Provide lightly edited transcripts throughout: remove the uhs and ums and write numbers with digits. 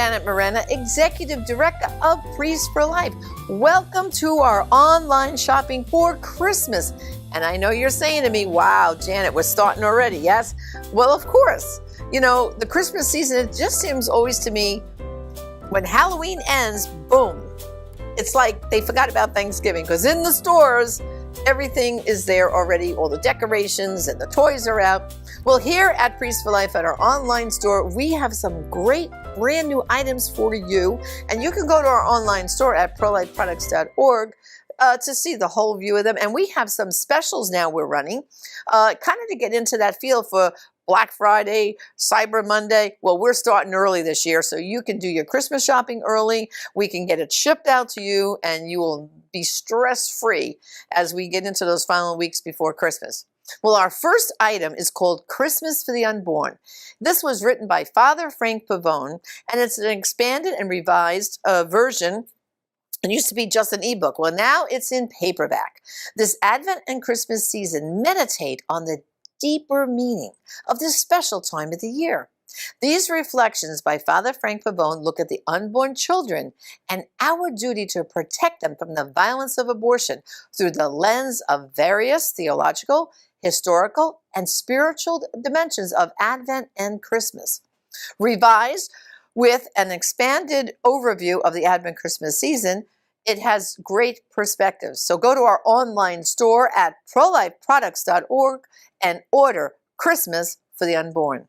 Janet Morena, Executive Director of Priests for Life. Welcome to our online shopping for Christmas. And I know you're saying to me, wow, Janet, we're starting already, yes? Well, of course. You know, the Christmas season, it just seems always to me, when Halloween ends, boom. It's like they forgot about Thanksgiving, because in the stores, everything is there already. All the decorations and the toys are out. Well, here at Priests for Life at our online store, we have some great brand new items for you. And you can go to our online store at prolifeproducts.org to see the whole view of them. And we have some specials now we're running, kind of to get into that feel for Black Friday, Cyber Monday. Well, we're starting early this year, so you can do your Christmas shopping early. We can get it shipped out to you, and you will be stress-free as we get into those final weeks before Christmas. Well, our first item is called Christmas for the Unborn. This was written by Father Frank Pavone, and it's an expanded and revised version. It used to be just an ebook. Well, now it's in paperback. This Advent and Christmas season, meditate on the deeper meaning of this special time of the year. These reflections by Father Frank Pavone look at the unborn children and our duty to protect them from the violence of abortion through the lens of various theological, historical, and spiritual dimensions of Advent and Christmas. Revised with an expanded overview of the Advent Christmas season, it has great perspectives. So go to our online store at prolifeproducts.org and order Christmas for the Unborn.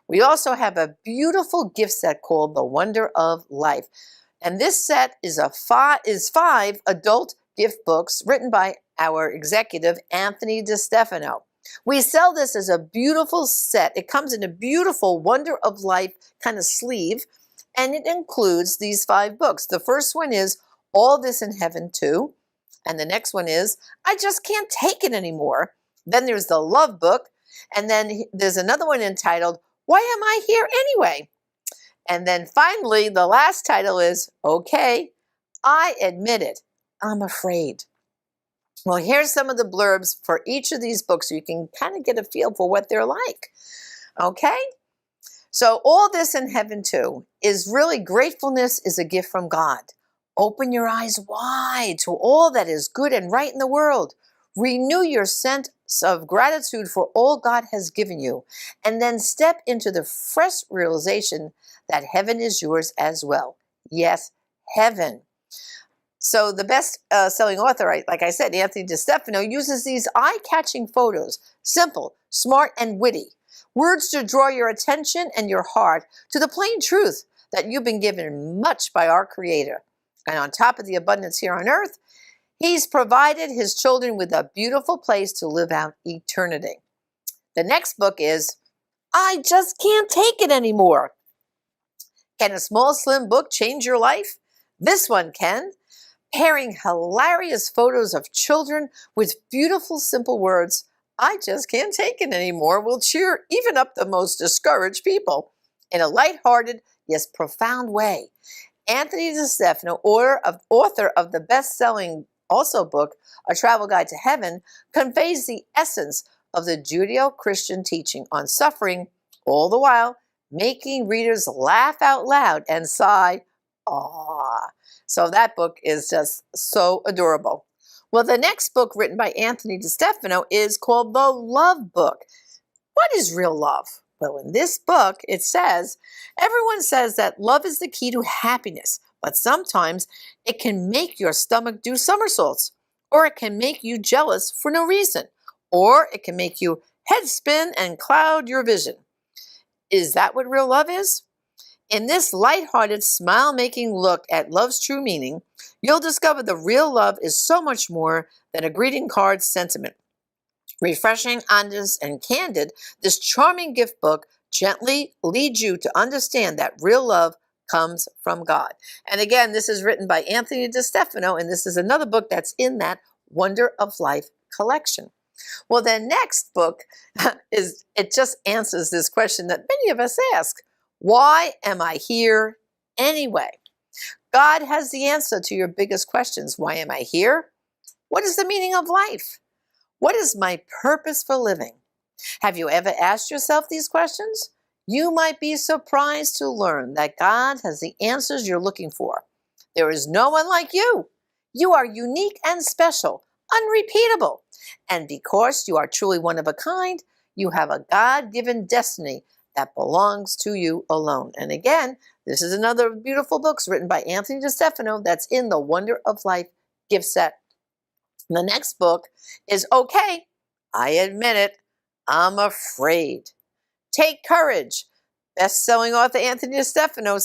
We also have a beautiful gift set called The Wonder of Life. And this set is five adult gift books written by our executive, Anthony DeStefano. We sell this as a beautiful set. It comes in a beautiful Wonder of Life kind of sleeve, and it includes these 5 books. The first one is All This in Heaven Too, and the next one is I Just Can't Take It Anymore. Then there's the Love Book, and then there's another one entitled Why Am I Here Anyway? And then finally, the last title is Okay, I Admit It, I'm Afraid. Well, here's some of the blurbs for each of these books so you can kind of get a feel for what they're like. Okay? So All This in Heaven Too is really gratefulness is a gift from God. Open your eyes wide to all that is good and right in the world. Renew your sense of gratitude for all God has given you, and then step into the fresh realization that heaven is yours as well. Yes, heaven. So the best-selling author, like I said, Anthony DeStefano, uses these eye-catching photos, simple, smart, and witty. Words to draw your attention and your heart to the plain truth that you've been given much by our Creator. And on top of the abundance here on earth, He's provided His children with a beautiful place to live out eternity. The next book is I Just Can't Take It Anymore. Can a small, slim book change your life? This one can. Pairing hilarious photos of children with beautiful, simple words, I just can't take it anymore, will cheer even up the most discouraged people in a lighthearted, yet profound way. Anthony DeStefano, author of the best-selling also book, A Travel Guide to Heaven, conveys the essence of the Judeo-Christian teaching on suffering, all the while making readers laugh out loud and sigh, "Aww." So that book is just so adorable. Well, the next book written by Anthony DeStefano is called The Love Book. What is real love? Well, in this book, it says, everyone says that love is the key to happiness, but sometimes it can make your stomach do somersaults, or it can make you jealous for no reason, or it can make you head spin and cloud your vision. Is that what real love is? In this lighthearted, smile-making look at love's true meaning, you'll discover the real love is so much more than a greeting card sentiment. Refreshing, honest, and candid, this charming gift book gently leads you to understand that real love comes from God. And again, this is written by Anthony DeStefano, and this is another book that's in that Wonder of Life collection. Well, the next book it just answers this question that many of us ask. Why am I here anyway? God has the answer to your biggest questions. Why am I here? What is the meaning of life? What is my purpose for living? Have you ever asked yourself these questions? You might be surprised to learn that God has the answers you're looking for. There is no one like you. You are unique and special, unrepeatable. And because you are truly one of a kind, you have a God-given destiny that belongs to you alone. And again, this is another beautiful book written by Anthony DeStefano that's in the Wonder of Life gift set. The next book is Okay, I Admit It, I'm Afraid. Take Courage. Best-selling author Anthony DeStefano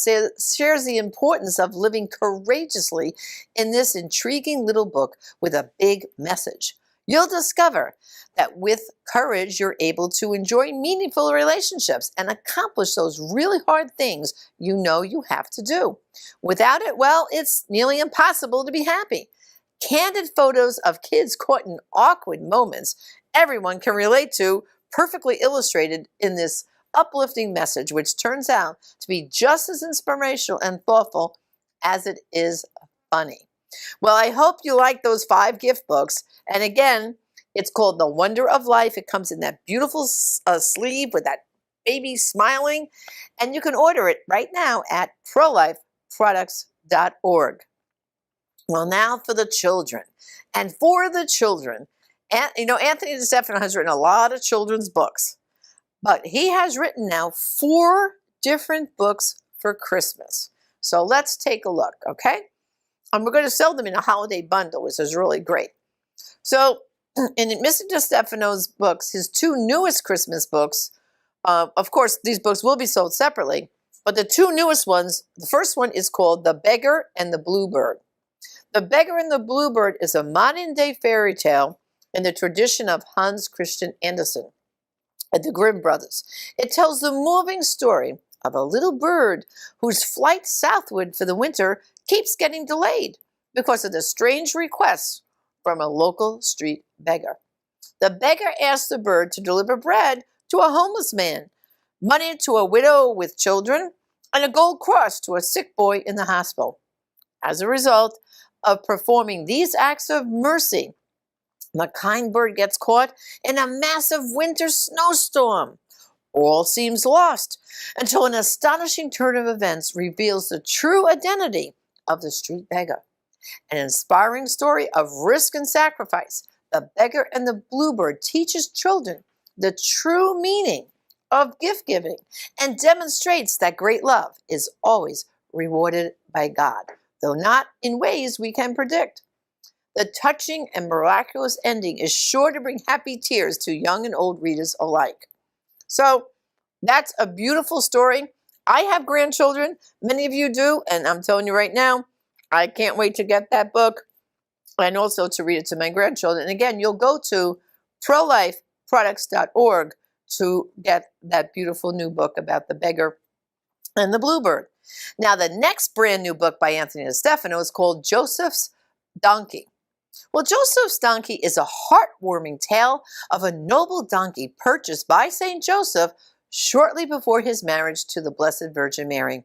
shares the importance of living courageously in this intriguing little book with a big message. You'll discover that with courage, you're able to enjoy meaningful relationships and accomplish those really hard things you know you have to do. Without it, well, it's nearly impossible to be happy. Candid photos of kids caught in awkward moments everyone can relate to, perfectly illustrated in this uplifting message, which turns out to be just as inspirational and thoughtful as it is funny. Well, I hope you like those 5 gift books. And again, it's called The Wonder of Life. It comes in that beautiful sleeve with that baby smiling. And you can order it right now at prolifeproducts.org. Well, now for the children. And for the children, and, Anthony DeStefano has written a lot of children's books. But he has written now 4 different books for Christmas. So let's take a look, okay? And we're going to sell them in a holiday bundle, which is really great. So in Mr. DeStefano's books, his 2 newest Christmas books, of course, these books will be sold separately, but the 2 newest ones, the first one is called The Beggar and the Bluebird. The Beggar and the Bluebird is a modern-day fairy tale in the tradition of Hans Christian Andersen and the Grimm brothers. It tells the moving story of a little bird whose flight southward for the winter keeps getting delayed because of the strange requests from a local street beggar. The beggar asks the bird to deliver bread to a homeless man, money to a widow with children, and a gold cross to a sick boy in the hospital. As a result of performing these acts of mercy, the kind bird gets caught in a massive winter snowstorm. All seems lost until an astonishing turn of events reveals the true identity of the street beggar. An inspiring story of risk and sacrifice, The Beggar and the Bluebird teaches children the true meaning of gift giving and demonstrates that great love is always rewarded by God, though not in ways we can predict. The touching and miraculous ending is sure to bring happy tears to young and old readers alike. So that's a beautiful story. I have grandchildren. Many of you do. And I'm telling you right now, I can't wait to get that book and also to read it to my grandchildren. And again, you'll go to prolifeproducts.org to get that beautiful new book about the beggar and the bluebird. Now, the next brand new book by Anthony DeStefano is called Joseph's Donkey. Well, Joseph's Donkey is a heartwarming tale of a noble donkey purchased by St. Joseph shortly before his marriage to the Blessed Virgin Mary.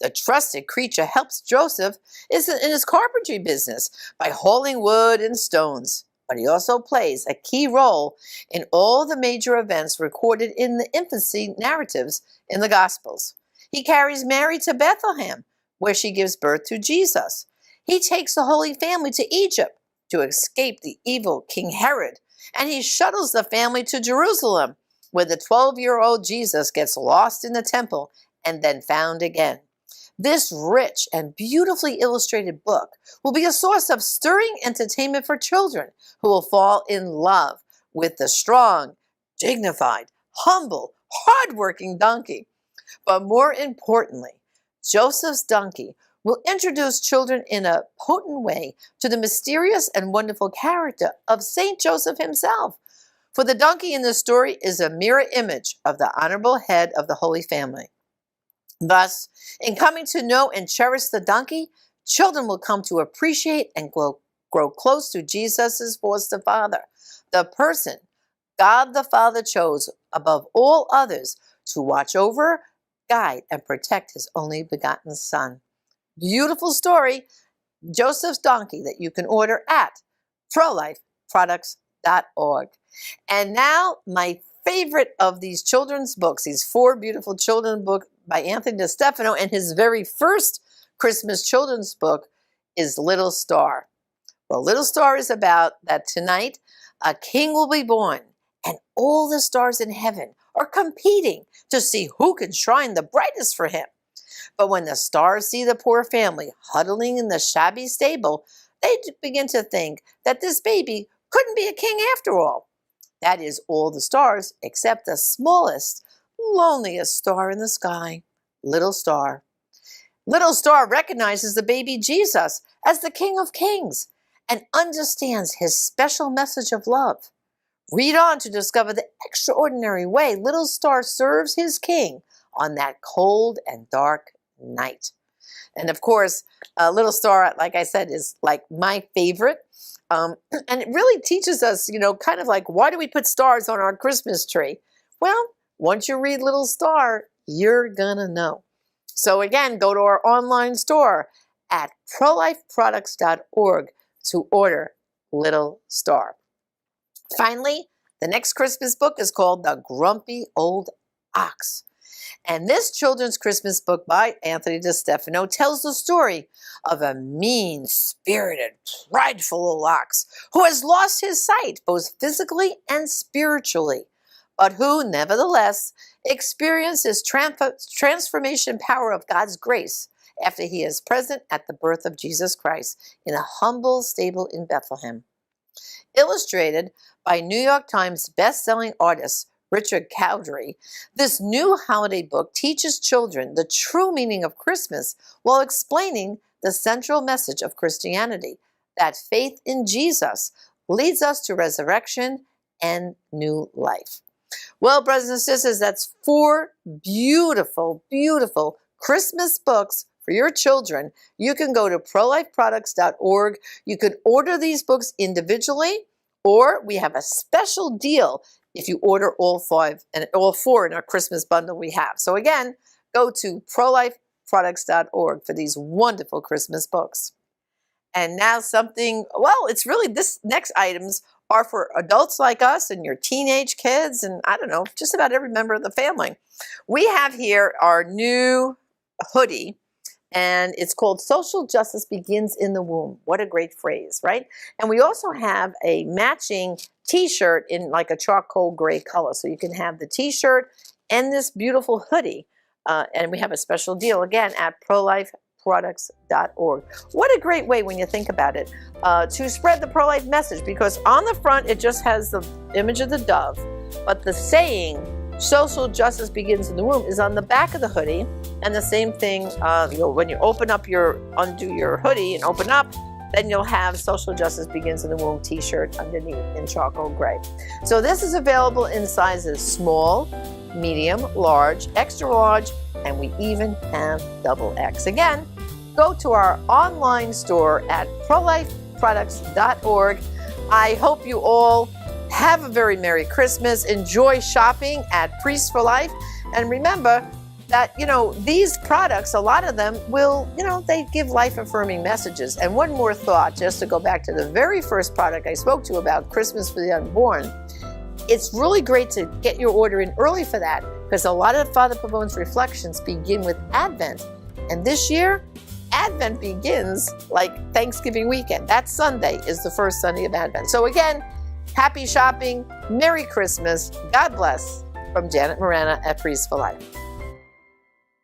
The trusted creature helps Joseph in his carpentry business by hauling wood and stones, but he also plays a key role in all the major events recorded in the infancy narratives in the Gospels. He carries Mary to Bethlehem, where she gives birth to Jesus. He takes the Holy Family to Egypt to escape the evil King Herod, and he shuttles the family to Jerusalem, where the 12-year-old Jesus gets lost in the temple and then found again. This rich and beautifully illustrated book will be a source of stirring entertainment for children who will fall in love with the strong, dignified, humble, hardworking donkey. But more importantly, Joseph's Donkey will introduce children in a potent way to the mysterious and wonderful character of Saint Joseph himself. For the donkey in this story is a mirror image of the honorable head of the Holy Family. Thus, in coming to know and cherish the donkey, children will come to appreciate and grow close to Jesus' foster father, the person God the Father chose above all others to watch over, guide, and protect his only begotten Son. Beautiful story, Joseph's Donkey, that you can order at prolifeproducts.org. And now, my favorite of these children's books, these 4 beautiful children's books by Anthony DeStefano, and his very first Christmas children's book is Little Star. Well, Little Star is about that tonight a king will be born, and all the stars in heaven are competing to see who can shine the brightest for him. But when the stars see the poor family huddling in the shabby stable, they begin to think that this baby couldn't be a king after all. That is all the stars except the smallest, loneliest star in the sky, Little Star. Little Star recognizes the baby Jesus as the King of Kings and understands his special message of love. Read on to discover the extraordinary way Little Star serves his king on that cold and dark night. And of course, Little Star, like I said, is like my favorite. And it really teaches us, kind of like, why do we put stars on our Christmas tree? Well, once you read Little Star, you're gonna know. So again, go to our online store at prolifeproducts.org to order Little Star. Finally, the next Christmas book is called The Grumpy Old Ox. And this children's Christmas book by Anthony DeStefano tells the story of a mean-spirited, prideful old ox who has lost his sight both physically and spiritually, but who, nevertheless, experiences transformation power of God's grace after he is present at the birth of Jesus Christ in a humble stable in Bethlehem. Illustrated by New York Times best-selling artist Richard Cowdery, this new holiday book teaches children the true meaning of Christmas while explaining the central message of Christianity, that faith in Jesus leads us to resurrection and new life. Well, brothers and sisters, that's 4 beautiful, beautiful Christmas books for your children. You can go to prolifeproducts.org. You can order these books individually, or we have a special deal if you order all 5 and all 4 in our Christmas bundle we have. So again, go to prolifeproducts.org for these wonderful Christmas books. And now it's really this next items are for adults like us and your teenage kids and I don't know, just about every member of the family. We have here our new hoodie, and it's called Social Justice Begins in the Womb. What a great phrase, right? And we also have a matching t-shirt in like a charcoal gray color. So you can have the t-shirt and this beautiful hoodie. And we have a special deal again at prolifeproducts.org. What a great way when you think about it to spread the pro-life message, because on the front it just has the image of the dove, but the saying social justice begins in the womb is on the back of the hoodie. And the same thing, when you undo your hoodie and open up, then you'll have Social Justice Begins in the Womb t-shirt underneath in charcoal gray. So this is available in sizes small, medium, large, extra large, and we even have XXL. Again, go to our online store at prolifeproducts.org. I hope you all have a very Merry Christmas. Enjoy shopping at Priests for Life. And remember that, these products, a lot of them will, they give life-affirming messages. And one more thought, just to go back to the very first product I spoke to about Christmas for the Unborn. It's really great to get your order in early for that, because a lot of Father Pavone's reflections begin with Advent. And this year, Advent begins like Thanksgiving weekend. That Sunday is the first Sunday of Advent. So again, happy shopping, Merry Christmas, God bless, from Janet Morana at Priests for Life.